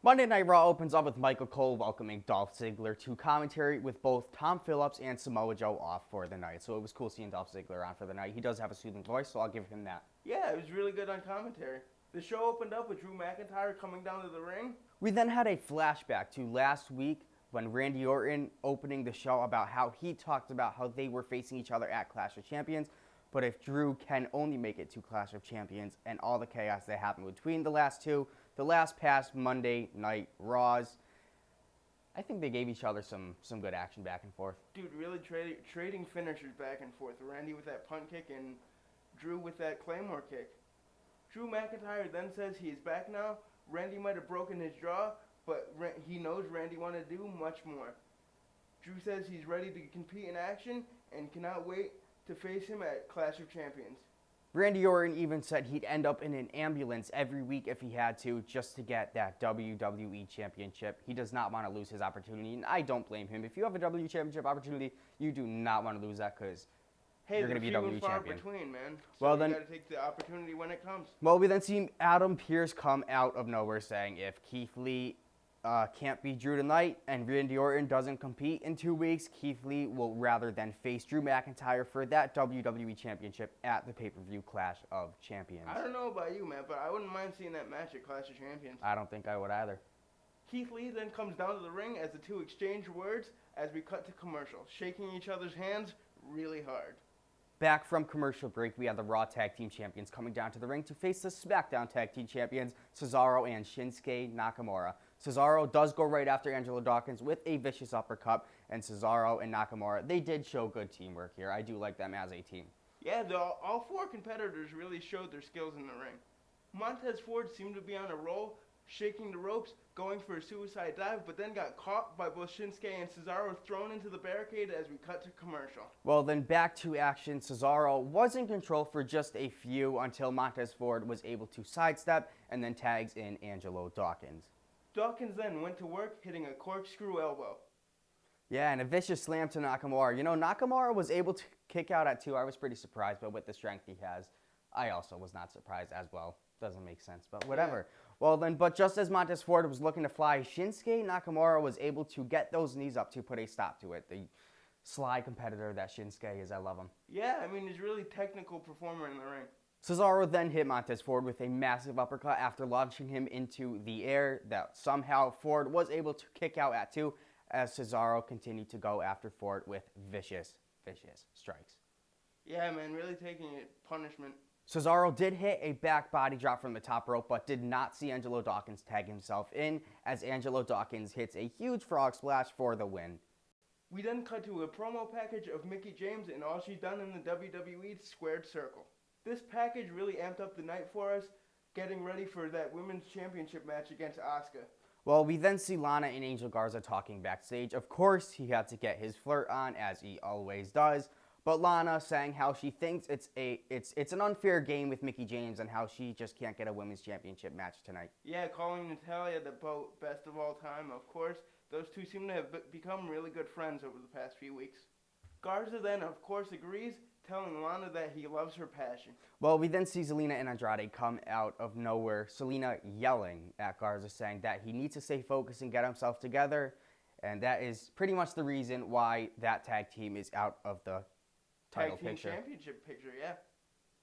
Monday Night Raw opens up with Michael Cole welcoming Dolph Ziggler to commentary with both Tom Phillips and Samoa Joe off for the night. So it was cool seeing Dolph Ziggler on for the night. He does have a soothing voice, so I'll give him that. Yeah, it was really good on commentary. The show opened up with Drew McIntyre coming down to the ring. We then had a flashback to last week when Randy Orton opening the show about how he talked about how they were facing each other at Clash of Champions. But if Drew can only make it to Clash of Champions and all the chaos that happened between the last two, the last past Monday Night Raws, I think they gave each other some good action back and forth. Dude, really trading finishers back and forth. Randy with that punt kick and Drew with that Claymore kick. Drew McIntyre then says he's back now. Randy might have broken his jaw, but he knows Randy want to do much more. Drew says he's ready to compete in action and cannot wait to face him at Clash of Champions. Randy Orton even said he'd end up in an ambulance every week if he had to just to get that WWE Championship. He does not want to lose his opportunity, and I don't blame him. If you have a WWE Championship opportunity, you do not want to lose that because you're going to be a WWE champion. Between, man. So well, you got to take the opportunity when it comes. Well, we then see Adam Pearce come out of nowhere saying if Keith Lee can't beat Drew tonight and Randy Orton doesn't compete in 2 weeks, Keith Lee will rather than face Drew McIntyre for that WWE Championship at the pay-per-view Clash of Champions. I don't know about you, man, but I wouldn't mind seeing that match at Clash of Champions. I don't think I would either. Keith Lee then comes down to the ring as the two exchange words as we cut to commercial, shaking each other's hands really hard. Back from commercial break, we have the Raw Tag Team Champions coming down to the ring to face the SmackDown Tag Team Champions, Cesaro and Shinsuke Nakamura. Cesaro does go right after Angelo Dawkins with a vicious uppercut, and Cesaro and Nakamura, they did show good teamwork here. I do like them as a team. Yeah, all four competitors really showed their skills in the ring. Montez Ford seemed to be on a roll, shaking the ropes, going for a suicide dive, but then got caught by both Shinsuke and Cesaro, thrown into the barricade as we cut to commercial. Well, then back to action. Cesaro was in control for just a few until Montez Ford was able to sidestep and then tags in Angelo Dawkins. Dawkins then went to work, hitting a corkscrew elbow. Yeah, and a vicious slam to Nakamura. You know, Nakamura was able to kick out at 2. I was pretty surprised, but with the strength he has, I also was not surprised as well. Doesn't make sense, but whatever. Yeah. Well then, but just as Montez Ford was looking to fly, Shinsuke Nakamura was able to get those knees up to put a stop to it. The sly competitor that Shinsuke is, I love him. Yeah, I mean, he's a really technical performer in the ring. Cesaro then hit Montez Ford with a massive uppercut after launching him into the air that somehow Ford was able to kick out at 2 as Cesaro continued to go after Ford with vicious strikes. Yeah, man, really taking it punishment. Cesaro did hit a back body drop from the top rope, but did not see Angelo Dawkins tag himself in as Angelo Dawkins hits a huge frog splash for the win. We then cut to a promo package of Mickie James and all she's done in the WWE squared circle. This package really amped up the night for us, getting ready for that women's championship match against Asuka. Well, we then see Lana and Angel Garza talking backstage. Of course, he had to get his flirt on, as he always does. But Lana saying how she thinks it's an unfair game with Mickie James and how she just can't get a women's championship match tonight. Yeah, calling Natalya the best of all time, of course. Those two seem to have become really good friends over the past few weeks. Garza then, of course, agrees, telling Lana that he loves her passion. Well, we then see Zelina and Andrade come out of nowhere, Zelina yelling at Garza, saying that he needs to stay focused and get himself together. And that is pretty much the reason why that tag team is out of the title picture. Tag team championship picture, yeah.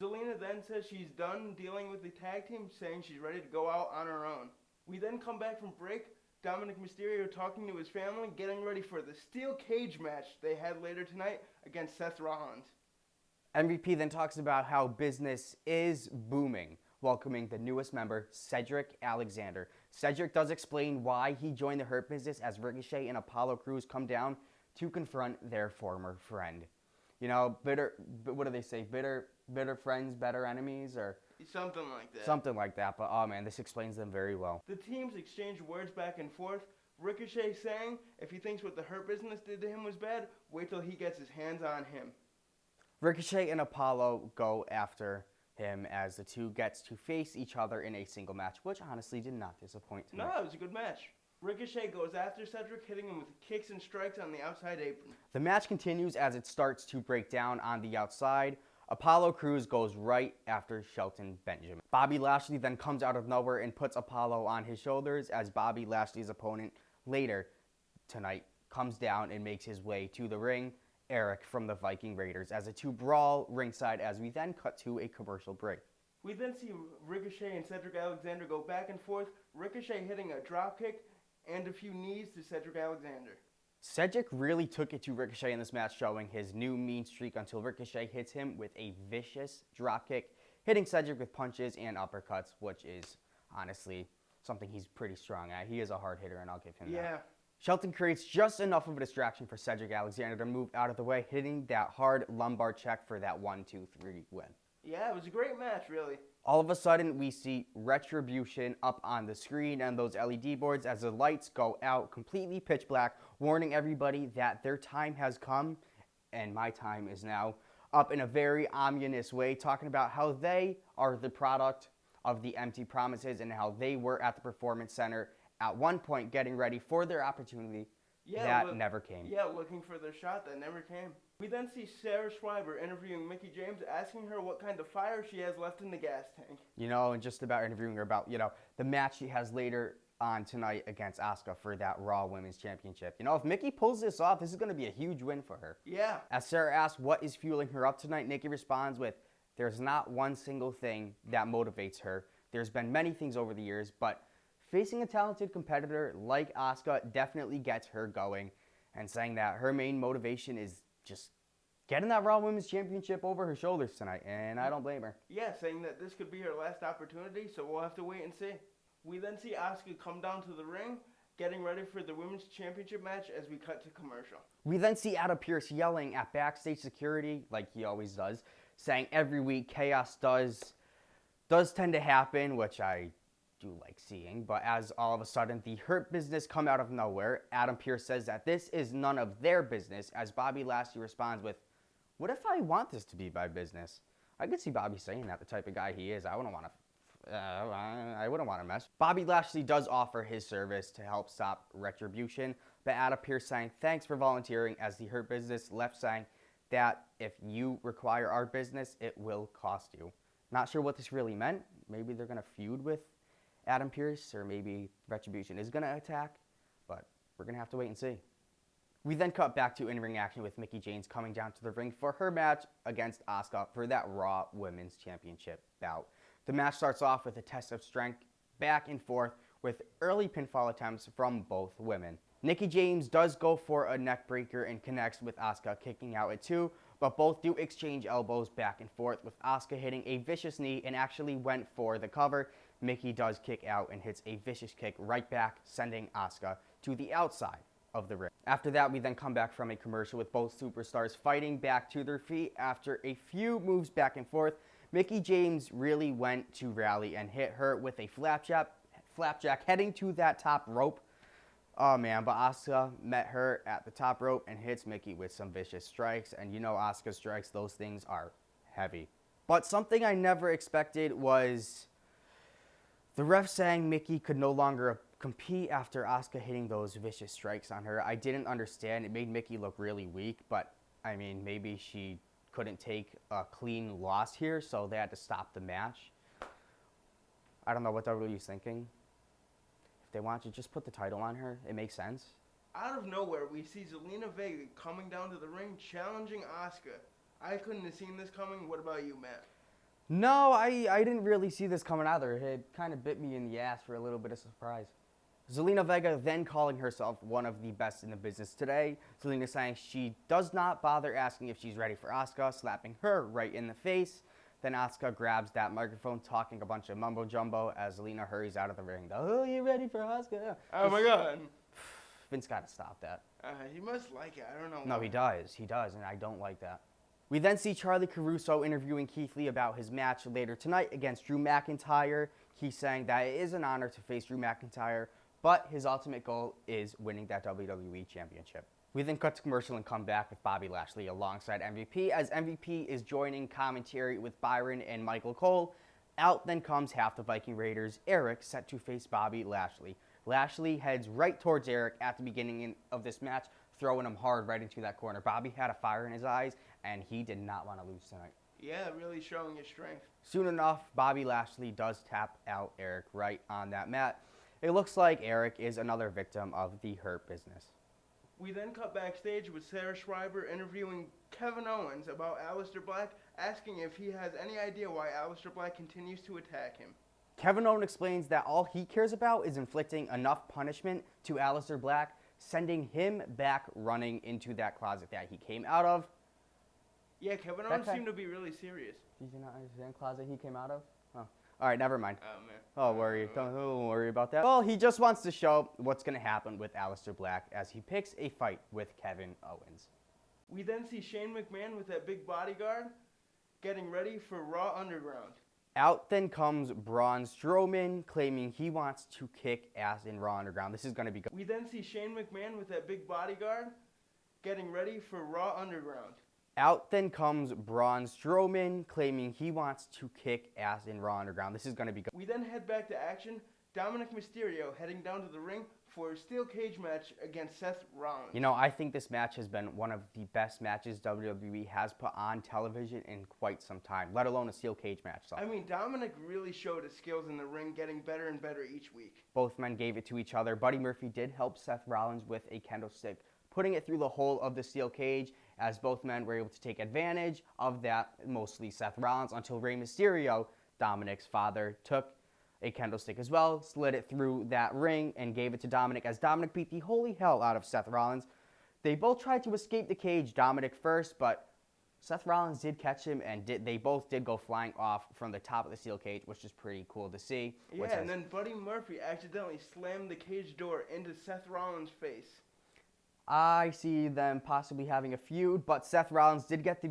Zelina then says she's done dealing with the tag team, saying she's ready to go out on her own. We then come back from break, Dominic Mysterio talking to his family, getting ready for the steel cage match they had later tonight against Seth Rollins. MVP then talks about how business is booming, welcoming the newest member, Cedric Alexander. Cedric does explain why he joined the Hurt Business as Ricochet and Apollo Crews come down to confront their former friend. You know, what do they say? Bitter friends, better enemies, or something like that. Something like that, but oh man, this explains them very well. The teams exchange words back and forth. Ricochet saying if he thinks what the Hurt Business did to him was bad, wait till he gets his hands on him. Ricochet and Apollo go after him as the two gets to face each other in a single match, which honestly did not disappoint tonight. No, it was a good match. Ricochet goes after Cedric, hitting him with kicks and strikes on the outside apron. The match continues as it starts to break down on the outside. Apollo Crews goes right after Shelton Benjamin. Bobby Lashley then comes out of nowhere and puts Apollo on his shoulders as Bobby Lashley's opponent later tonight comes down and makes his way to the ring, Eric from the Viking Raiders, as the two brawl ringside as we then cut to a commercial break. We then see Ricochet and Cedric Alexander go back and forth, Ricochet hitting a dropkick and a few knees to Cedric Alexander. Cedric really took it to Ricochet in this match, showing his new mean streak until Ricochet hits him with a vicious dropkick, hitting Cedric with punches and uppercuts, which is honestly something he's pretty strong at. He is a hard hitter, and I'll give him that. Shelton creates just enough of a distraction for Cedric Alexander to move out of the way, hitting that hard lumbar check for that 1-2-3 win. Yeah, it was a great match, really. All of a sudden, we see Retribution up on the screen and those LED boards as the lights go out, completely pitch black, warning everybody that their time has come, and my time is now, up in a very ominous way, talking about how they are the product of the empty promises and how they were at the Performance Center at one point getting ready for their opportunity that never came. Yeah, looking for their shot that never came. We then see Sarah Schreiber interviewing Mickie James, asking her what kind of fire she has left in the gas tank. And just about interviewing her about, the match she has later on tonight against Asuka for that Raw Women's Championship. If Mickie pulls this off, this is going to be a huge win for her. Yeah. As Sarah asks what is fueling her up tonight, Mickie responds with, there's not one single thing that motivates her. There's been many things over the years, but facing a talented competitor like Asuka definitely gets her going, and saying that her main motivation is just getting that Raw Women's Championship over her shoulders tonight, and I don't blame her. Yeah, saying that this could be her last opportunity, so we'll have to wait and see. We then see Asuka come down to the ring, getting ready for the Women's Championship match as we cut to commercial. We then see Adam Pearce yelling at backstage security, like he always does, saying every week chaos does tend to happen, which I do like seeing, but as all of a sudden the Hurt Business come out of nowhere, Adam Pearce says that this is none of their business, as Bobby Lashley responds with, what if I want this to be my business? I could see Bobby saying that, the type of guy he is. I wouldn't want to mess. Bobby Lashley does offer his service to help stop Retribution, but Adam Pearce saying thanks for volunteering, as the Hurt Business left saying that if you require our business, it will cost you. Not sure what this really meant. Maybe they're going to feud with Adam Pearce, or maybe Retribution is going to attack, but we're going to have to wait and see. We then cut back to in-ring action with Mickie James coming down to the ring for her match against Asuka for that Raw Women's Championship bout. The match starts off with a test of strength back and forth with early pinfall attempts from both women. Mickie James does go for a neck breaker and connects with Asuka, kicking out at 2, but both do exchange elbows back and forth, with Asuka hitting a vicious knee and actually went for the cover. Mickie does kick out and hits a vicious kick right back, sending Asuka to the outside of the ring. After that, we then come back from a commercial with both superstars fighting back to their feet after a few moves back and forth. Mickie James really went to rally and hit her with a flapjack heading to that top rope. Oh man, but Asuka met her at the top rope and hits Mickie with some vicious strikes, and Asuka strikes, those things are heavy. But something I never expected was the ref saying Mickie could no longer compete after Asuka hitting those vicious strikes on her. I didn't understand. It made Mickie look really weak, but I mean, maybe she couldn't take a clean loss here, so they had to stop the match. I don't know what WWE is thinking. If they want to just put the title on her, it makes sense. Out of nowhere, we see Zelina Vega coming down to the ring, challenging Asuka. I couldn't have seen this coming. What about you, Matt? No, I didn't really see this coming either. It kind of bit me in the ass for a little bit of surprise. Zelina Vega then calling herself one of the best in the business today. Zelina saying she does not bother asking if she's ready for Asuka, slapping her right in the face. Then Asuka grabs that microphone, talking a bunch of mumbo jumbo as Zelina hurries out of the ring. Oh, you ready for Asuka? Oh my God. Vince got to stop that. He must like it. I don't know. No, he does, and I don't like that. We then see Charlie Caruso interviewing Keith Lee about his match later tonight against Drew Mcyntire. He's saying that it is an honor to face Drew Mcyntire, but his ultimate goal is winning that WWE Championship. We then cut to commercial and come back with Bobby Lashley alongside MVP, as MVP is joining commentary with Byron and Michael Cole. Out then comes half the Viking Raiders, Eric, set to face Bobby Lashley. Lashley heads right towards Eric at the beginning of this match, throwing him hard right into that corner. Bobby had a fire in his eyes, and he did not want to lose tonight. Yeah, really showing his strength. Soon enough, Bobby Lashley does tap out Eric right on that mat. It looks like Eric is another victim of the Hurt Business. We then cut backstage with Sarah Schreiber interviewing Kevin Owens about Aleister Black, asking if he has any idea why Aleister Black continues to attack him. Kevin Owens explains that all he cares about is inflicting enough punishment to Aleister Black, sending him back running into that closet that he came out of. Yeah, Kevin Owens seemed to be really serious. Did you not understand closet he came out of? Oh. All right, never mind. Oh, man. Don't worry about that. Well, he just wants to show what's going to happen with Aleister Black as he picks a fight with Kevin Owens. We then see Shane McMahon with that big bodyguard getting ready for Raw Underground. Out then comes Braun Strowman claiming he wants to kick ass in Raw Underground. This is going to be good. We then see Shane McMahon with that big bodyguard getting ready for Raw Underground. Out then comes Braun Strowman claiming he wants to kick ass in Raw Underground. This is going to be good. We then head back to action. Dominic Mysterio heading down to the ring for a steel cage match against Seth Rollins. You know, I think this match has been one of the best matches WWE has put on television in quite some time, let alone a steel cage match. So. I mean, Dominic really showed his skills in the ring, getting better and better each week. Both men gave it to each other. Buddy Murphy did help Seth Rollins with a kendo stick, putting it through the hole of the steel cage, as both men were able to take advantage of that, mostly Seth Rollins, until Rey Mysterio, Dominic's father, took a kendo stick as well, slid it through that ring, and gave it to Dominic, as Dominic beat the holy hell out of Seth Rollins. They both tried to escape the cage, Dominic first, but Seth Rollins did catch him, and they both did go flying off from the top of the steel cage, which is pretty cool to see. Yeah, and then Buddy Murphy accidentally slammed the cage door into Seth Rollins' face. I see them possibly having a feud, but Seth Rollins did get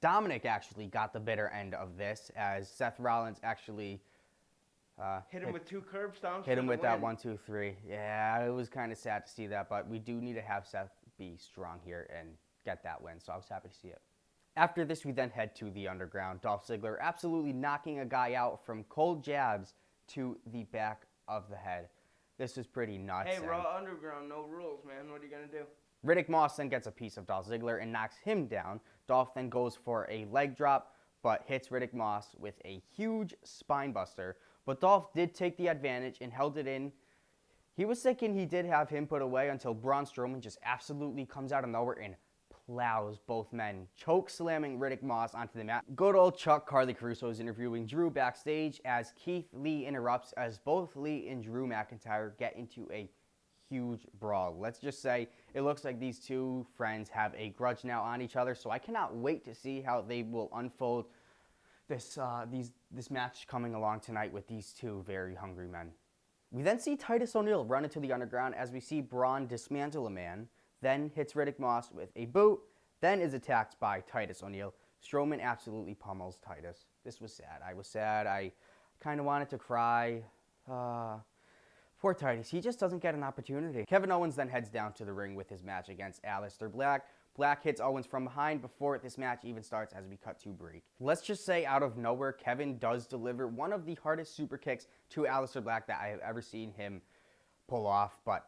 Dominic actually got the bitter end of this, as Seth Rollins actually hit him with two curb stomps. Hit him with that 1, 2, 3. Yeah, it was kind of sad to see that, but we do need to have Seth be strong here and get that win, so I was happy to see it. After this, we then head to the Underground. Dolph Ziggler absolutely knocking a guy out from cold jabs to the back of the head. This is pretty nuts. Hey, Raw Underground, no rules, man. What are you going to do? Riddick Moss then gets a piece of Dolph Ziggler and knocks him down. Dolph then goes for a leg drop, but hits Riddick Moss with a huge spine buster. But Dolph did take the advantage and held it in. He was thinking he did have him put away until Braun Strowman just absolutely comes out of nowhere and plows both men, choke slamming Riddick Moss onto the mat. Good old Chuck Carly Caruso is interviewing Drew backstage as Keith Lee interrupts, as both Lee and Drew McIntyre get into a huge brawl. Let's just say it looks like these two friends have a grudge now on each other, so I cannot wait to see how they will unfold this match coming along tonight with these two very hungry men. We then see Titus O'Neil run into the Underground as we see Braun dismantle a man, then hits Riddick Moss with a boot, then is attacked by Titus O'Neil. Strowman absolutely pummels Titus. This was sad. I was sad. I kind of wanted to cry. Poor Titus. He just doesn't get an opportunity. Kevin Owens then heads down to the ring with his match against Aleister Black. Black hits Owens from behind before this match even starts, as we cut to break. Let's just say out of nowhere, Kevin does deliver one of the hardest super kicks to Aleister Black that I have ever seen him pull off, but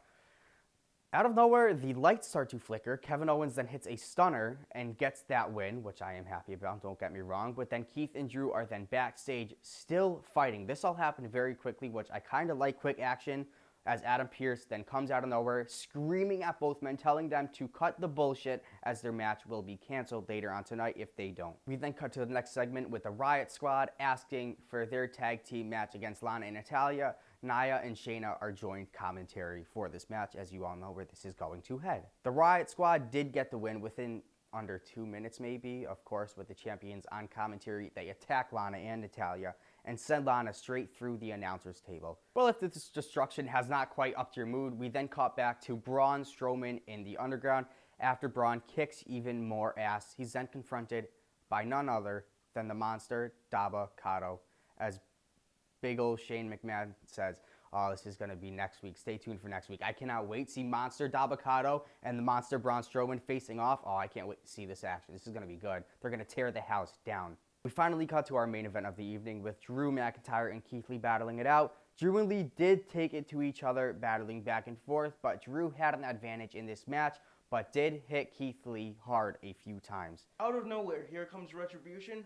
out of nowhere, the lights start to flicker. Kevin Owens then hits a stunner and gets that win, which I am happy about, don't get me wrong. But then Keith and Drew are then backstage still fighting. This all happened very quickly, which I kind of like quick action, as Adam Pearce then comes out of nowhere, screaming at both men, telling them to cut the bullshit, as their match will be canceled later on tonight if they don't. We then cut to the next segment with the Riot Squad asking for their tag team match against Lana and Natalya. Nia and Shayna are joint commentary for this match, as you all know where this is going to head. The Riot Squad did get the win within under 2 minutes maybe. Of course, with the champions on commentary, they attack Lana and Natalya and send Lana straight through the announcer's table. Well, if this destruction has not quite upped your mood, we then cut back to Braun Strowman in the Underground. After Braun kicks even more ass, he's then confronted by none other than the monster, Dabba-Kato, as big old Shane McMahon says, oh, this is going to be next week. Stay tuned for next week. I cannot wait to see Monster Dabba-Kato and the Monster Braun Strowman facing off. Oh, I can't wait to see this action. This is going to be good. They're going to tear the house down. We finally cut to our main event of the evening with Drew McIntyre and Keith Lee battling it out. Drew and Lee did take it to each other, battling back and forth, but Drew had an advantage in this match, but did hit Keith Lee hard a few times. Out of nowhere, here comes Retribution,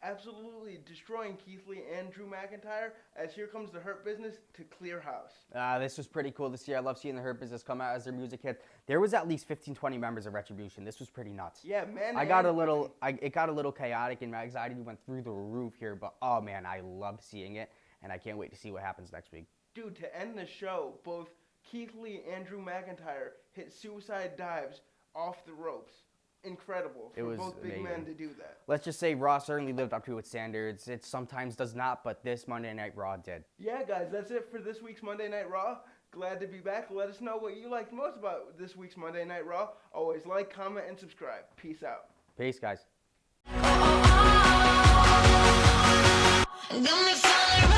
absolutely destroying Keith Lee and Drew McIntyre as Here Comes the Hurt Business to clear house. This was pretty cool this year. I love seeing the Hurt Business come out as their music hits. There was at least 15, 20 members of Retribution. This was pretty nuts. Yeah, man. It got a little chaotic and my anxiety went through the roof here, but oh man, I loved seeing it and I can't wait to see what happens next week. Dude, to end the show, both Keith Lee and Drew McIntyre hit suicide dives off the ropes. Incredible for both big men to do that. Let's just say Raw certainly lived up to its standards. It sometimes does not, but this Monday Night Raw did. Yeah, guys, that's it for this week's Monday Night Raw. Glad to be back. Let us know what you liked most about this week's Monday Night Raw. Always like, comment, and subscribe. Peace out. Peace, guys. Got me falling